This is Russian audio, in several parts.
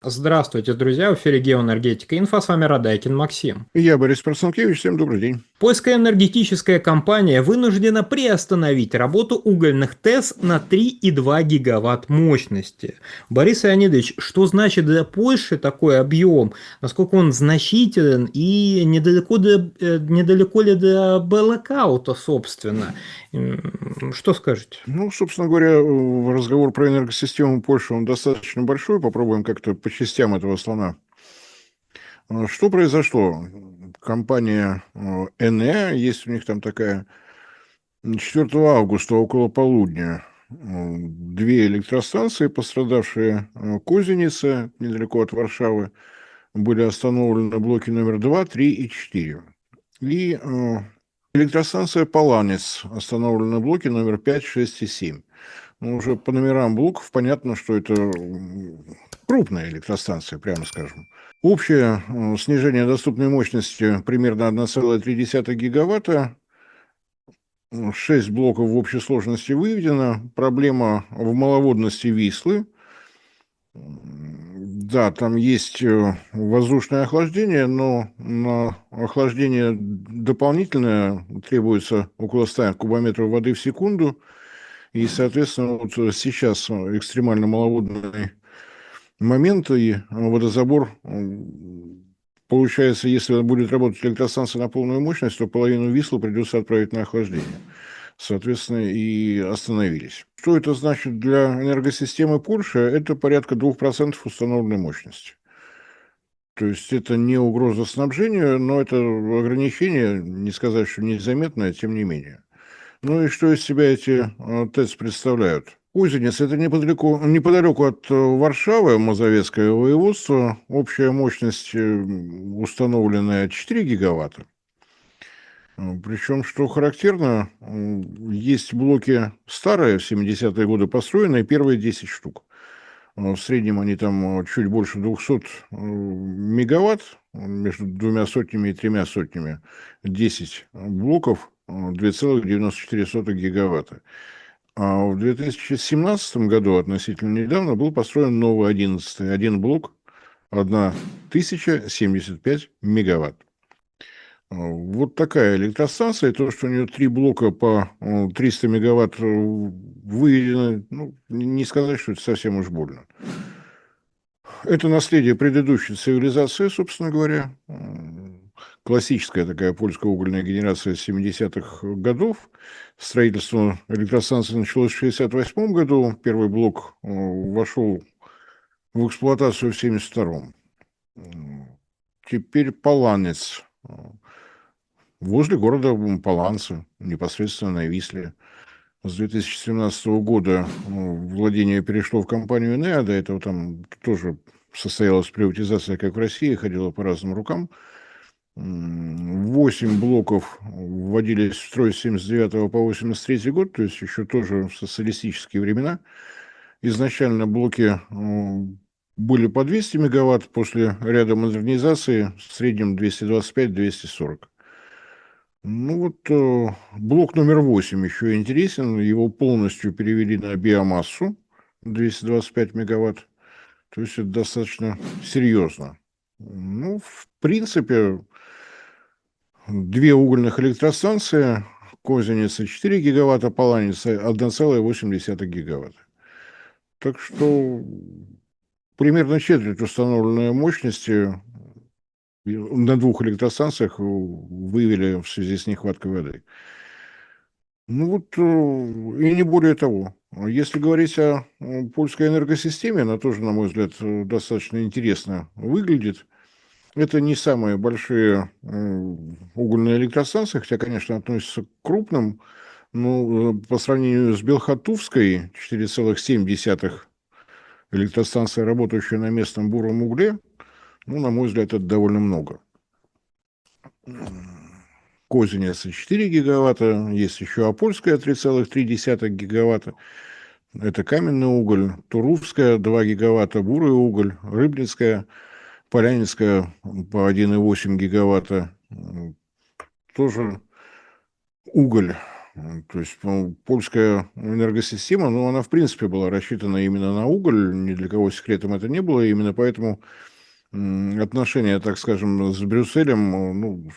Здравствуйте, друзья! В эфире «Геоэнергетика Инфо». С вами Радайкин Максим. Я Борис Парсанкевич, всем добрый день. Польская энергетическая компания вынуждена приостановить работу угольных ТЭС на 3,2 гигаватт мощности. Борис Леонидович, что значит для Польши такой объем? Насколько он значителен и недалеко ли до блэкаута, собственно? Что скажете? Собственно говоря, разговор про энергосистему Польши, он достаточно большой. Попробуем как-то по частям этого слона. Что произошло? Компания ЭНЕ, есть у них там такая, 4 августа около полудня, две электростанции, пострадавшие Козинице, недалеко от Варшавы, были остановлены блоки номер 2, 3 и 4. И электростанция Поланец остановлена на блоке номер 5, 6 и 7. Уже по номерам блоков понятно, что это крупная электростанция, прямо скажем. Общее снижение доступной мощности примерно 1,3 гигаватта. 6 блоков в общей сложности выведено. Проблема в маловодности Вислы. Да, там есть воздушное охлаждение, но на охлаждение дополнительное требуется около 100 кубометров воды в секунду. И, соответственно, вот сейчас экстремально маловодный момент, и водозабор, получается, если будет работать электростанция на полную мощность, то половину Вислы придется отправить на охлаждение. Соответственно, и остановились. Что это значит для энергосистемы Польши? Это порядка 2% установленной мощности. То есть это не угроза снабжению, но это ограничение, не сказать, что незаметное, тем не менее. Ну и что из себя эти ТЭЦ представляют? Узенец – это неподалеку от Варшавы, Мазовецкое воеводство. Общая мощность установленная 4 гигаватта. Причем, что характерно, есть блоки старые, в 70-е годы построенные, первые 10 штук. В среднем они там чуть больше 200 мегаватт, между 200 и 300. 10 блоков, 2,94 гигаватта. А в 2017 году, относительно недавно, был построен новый 11-й. Один блок, 1075 мегаватт. Вот такая электростанция. То, что у нее 3 блока по 300 мегаватт выведено, не сказать, что это совсем уж больно. Это наследие предыдущей цивилизации, собственно говоря. Классическая такая польская угольная генерация 70-х годов. Строительство электростанции началось в 1968 году. Первый блок вошел в эксплуатацию в 1972. Теперь Поланец. Возле города Поланцы, непосредственно на Висле. С 2017 года владение перешло в компанию ЭНЕА, до этого там тоже состоялась приватизация, как в России, ходила по разным рукам. 8 блоков вводились в строй с 79 по 83 год, то есть еще тоже в социалистические времена. Изначально блоки были по 200 мегаватт, после ряда модернизации в среднем 225-240. Блок номер 8 еще интересен. Его полностью перевели на биомассу, 225 мегаватт. То есть это достаточно серьезно. В принципе, две угольных электростанции, Козиница 4 гигаватта, Поланица 1,8 гигаватта. Так что примерно четверть установленной мощности на двух электростанциях вывели в связи с нехваткой воды. И не более того. Если говорить о польской энергосистеме, она тоже, на мой взгляд, достаточно интересно выглядит. Это не самые большие угольные электростанции, хотя, конечно, относятся к крупным, но по сравнению с Белхатувской, 4,7 электростанция, работающая на местном буром угле, на мой взгляд, это довольно много. Козинец 4 гигаватта, есть еще Апольская 3,3 гигаватта. Это каменный уголь, Турувская 2 гигаватта, бурый уголь, Рыбницкая, Полянинская по 1,8 гигаватта, тоже уголь. То есть польская энергосистема, ну, она в принципе была рассчитана именно на уголь, ни для кого секретом это не было, и именно поэтому отношения, так скажем, с Брюсселем, ну,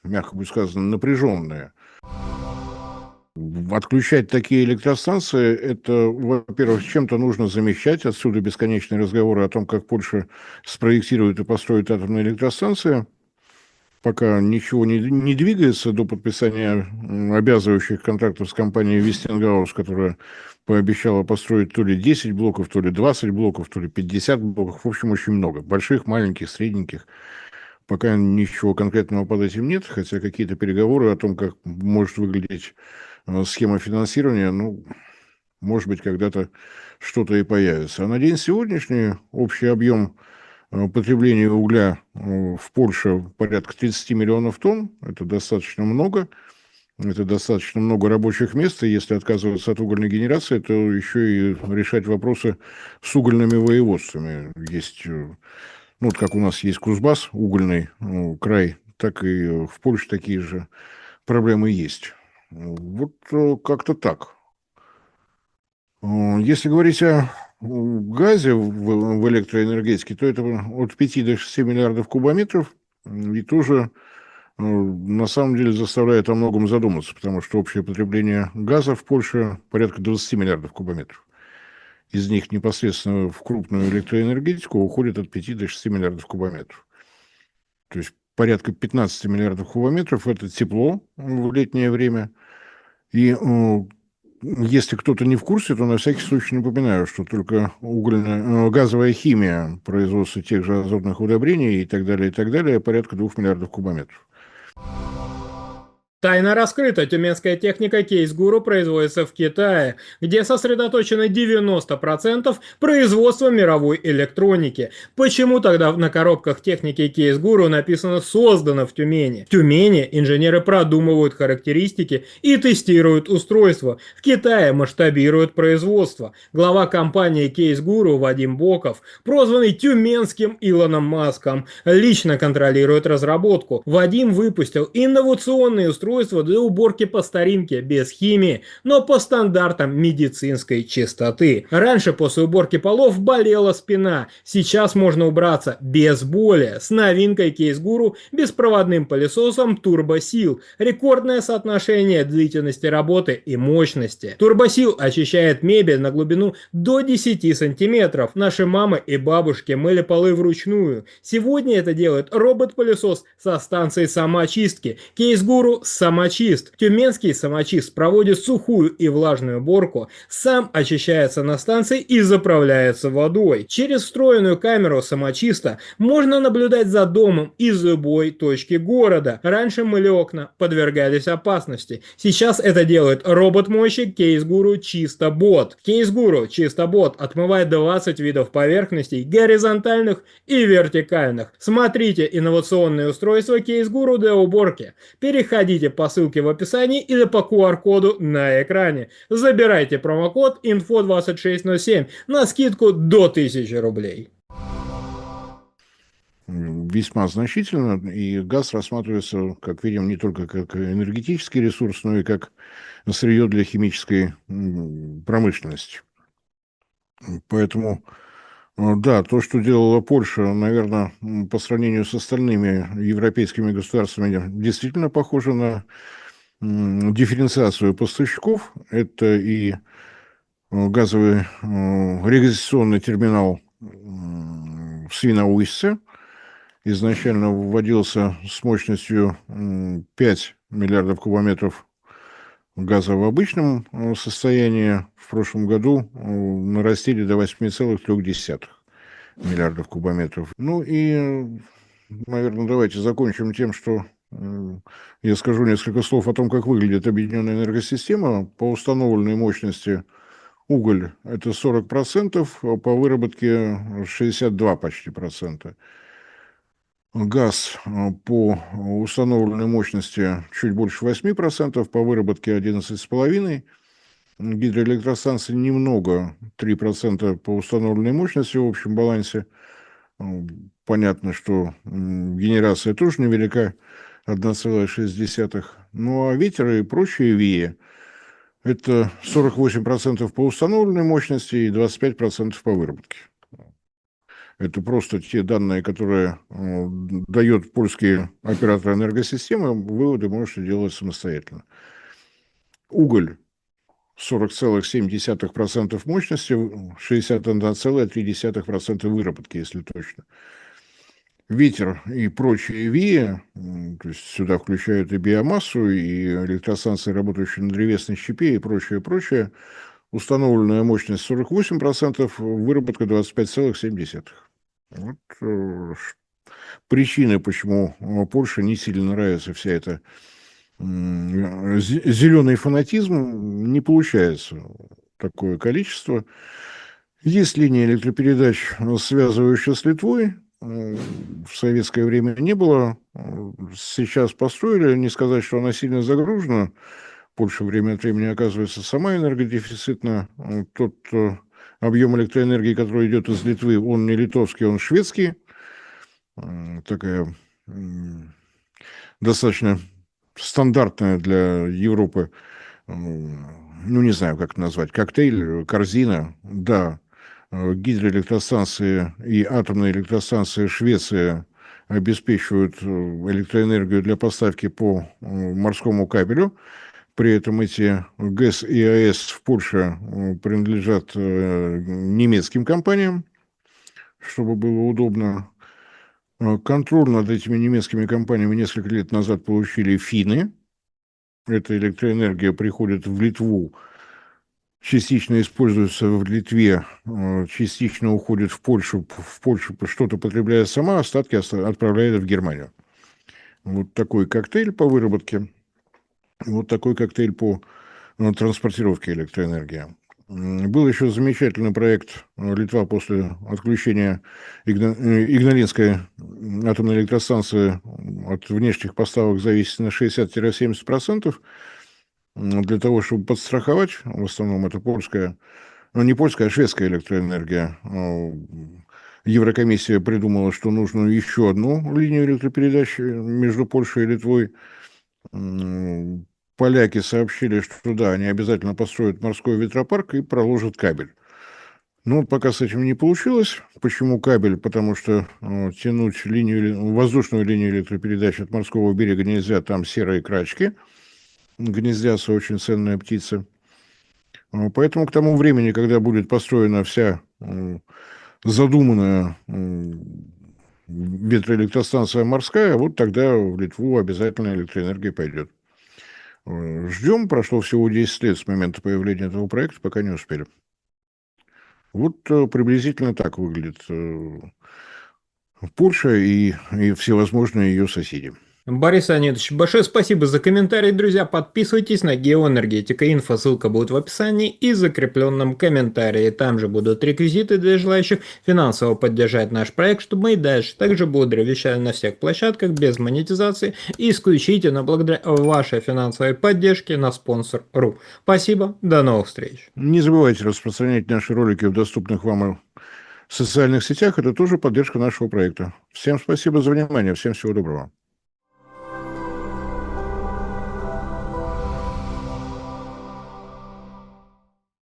мягко будет сказано, напряженные. Отключать такие электростанции, это, во-первых, чем-то нужно замещать, отсюда бесконечные разговоры о том, как Польша спроектирует и построит атомные электростанции. Пока ничего не двигается до подписания обязывающих контрактов с компанией Westinghouse, которая пообещала построить то ли 10 блоков, то ли 20 блоков, то ли 50 блоков. В общем, очень много. Больших, маленьких, средненьких. Пока ничего конкретного под этим нет, хотя какие-то переговоры о том, как может выглядеть схема финансирования, ну, может быть, когда-то что-то и появится. А на день сегодняшний общий объем потребление угля в Польше порядка 30 миллионов тонн. Это достаточно много. Это достаточно много рабочих мест. И если отказываться от угольной генерации, то еще и решать вопросы с угольными воеводствами. Есть, ну, вот как у нас есть Кузбасс, угольный край, так и в Польше такие же проблемы есть. Вот как-то так. Если говорить о газе в электроэнергетике, то это от 5 до 6 миллиардов кубометров. И тоже на самом деле заставляет о многом задуматься, потому что общее потребление газа в Польше порядка 20 миллиардов кубометров. Из них непосредственно в крупную электроэнергетику уходит от 5 до 6 миллиардов кубометров. То есть порядка 15 миллиардов кубометров – это тепло в летнее время. И если кто-то не в курсе, то на всякий случай напоминаю, что только газовая химия, производство тех же азотных удобрений и так далее, порядка 2 миллиардов кубометров. Тайна раскрыта. Тюменская техника Кейс Гуру производится в Китае, где сосредоточено 90% производства мировой электроники. Почему тогда на коробках техники Кейс Гуру написано «создано в Тюмени»? В Тюмени инженеры продумывают характеристики и тестируют устройства. В Китае масштабируют производство. Глава компании Кейс Гуру Вадим Боков, прозванный тюменским Илоном Маском, лично контролирует разработку. Вадим выпустил инновационные устройства для уборки по старинке, без химии, но по стандартам медицинской чистоты. Раньше после уборки полов болела спина, сейчас можно убраться без боли. С новинкой Кейс Гуру беспроводным пылесосом Turbosil. Рекордное соотношение длительности работы и мощности. Turbosil очищает мебель на глубину до 10 сантиметров. Наши мамы и бабушки мыли полы вручную. Сегодня это делает робот-пылесос со станции самоочистки. Кейс Гуру самочист. Тюменский самочист проводит сухую и влажную уборку, сам очищается на станции и заправляется водой. Через встроенную камеру самочиста можно наблюдать за домом из любой точки города. Раньше мыли окна, подвергались опасности. Сейчас это делает робот-мойщик Кейс Гуру Чистобот. Кейс Гуру Чистобот отмывает 20 видов поверхностей, горизонтальных и вертикальных. Смотрите инновационные устройства Кейс Гуру для уборки. Переходите по ссылке в описании или по QR-коду на экране. Забирайте промокод INFO2607 на скидку до 1000 рублей. Весьма значительно, и газ рассматривается, как видим, не только как энергетический ресурс, но и как сырье для химической промышленности. Поэтому, да, то, что делала Польша, наверное, по сравнению с остальными европейскими государствами, действительно похоже на дифференциацию поставщиков. Это и газовый регистрационный терминал в Свиноujście. Изначально вводился с мощностью 5 миллиардов кубометров газа в обычном состоянии. В прошлом году нарастили до 8,3 миллиардов кубометров. Ну и, наверное, давайте закончим тем, что я скажу несколько слов о том, как выглядит объединенная энергосистема. По установленной мощности уголь – это 40%, а по выработке 62 почти процента. Газ по установленной мощности чуть больше 8%, по выработке 11,5%. Гидроэлектростанций немного, 3% по установленной мощности в общем балансе. Понятно, что генерация тоже невелика, 1,6. Ну а ветер и прочие ВИЭ Это 48% по установленной мощности и 25% по выработке. Это просто те данные, которые дает польский оператор энергосистемы, выводы можете делать самостоятельно. Уголь 40,7% мощности, 61,3% выработки, если точно. Ветер и прочие ВИА, то есть сюда включают и биомассу, и электростанции, работающие на древесной щепе, и прочее, прочее. Установленная мощность 48%, выработка 25,7%. Вот причины, почему Польше не сильно нравится вся эта зеленый фанатизм, не получается такое количество. Есть линия электропередач, связывающая с Литвой. В советское время не было. Сейчас построили. Не сказать, что она сильно загружена. Польша время от времени оказывается сама энергодефицитна. Тот объем электроэнергии, который идет из Литвы, он не литовский, он шведский. Такая достаточно стандартная для Европы, ну, не знаю, как это назвать, коктейль, корзина, да, гидроэлектростанции и атомные электростанции Швеции обеспечивают электроэнергию для поставки по морскому кабелю. При этом эти ГЭС и АЭС в Польше принадлежат немецким компаниям, чтобы было удобно. Контроль над этими немецкими компаниями несколько лет назад получили финны. Эта электроэнергия приходит в Литву, частично используется в Литве, частично уходит в Польшу что-то потребляет сама, остатки отправляет в Германию. Вот такой коктейль по выработке, вот такой коктейль по транспортировке электроэнергии. Был еще замечательный проект Литва после отключения Игналинской атомной электростанции от внешних поставок зависит на 60-70%. Для того, чтобы подстраховать, в основном это польская, ну не польская, а шведская электроэнергия. Еврокомиссия придумала, что нужно еще одну линию электропередач между Польшей и Литвой. Поляки сообщили, что да, они обязательно построят морской ветропарк и проложат кабель. Но пока с этим не получилось. Почему кабель? Потому что тянуть воздушную линию электропередач от морского берега нельзя, там серые крачки. Гнездятся очень ценные птицы. Поэтому к тому времени, когда будет построена вся задуманная ветроэлектростанция морская, вот тогда в Литву обязательно электроэнергия пойдет. Ждем, прошло всего 10 лет с момента появления этого проекта, пока не успели. Вот приблизительно так выглядит Польша и всевозможные ее соседи. Борис Леонидович, большое спасибо за комментарий, друзья. Подписывайтесь на Геоэнергетика Инфо, ссылка будет в описании и закрепленном комментарии. Там же будут реквизиты для желающих финансово поддержать наш проект, чтобы мы и дальше также бодро вещали на всех площадках без монетизации и исключительно благодаря вашей финансовой поддержке на спонсор.ру. Спасибо, до новых встреч. Не забывайте распространять наши ролики в доступных вам социальных сетях. Это тоже поддержка нашего проекта. Всем спасибо за внимание, всем всего доброго.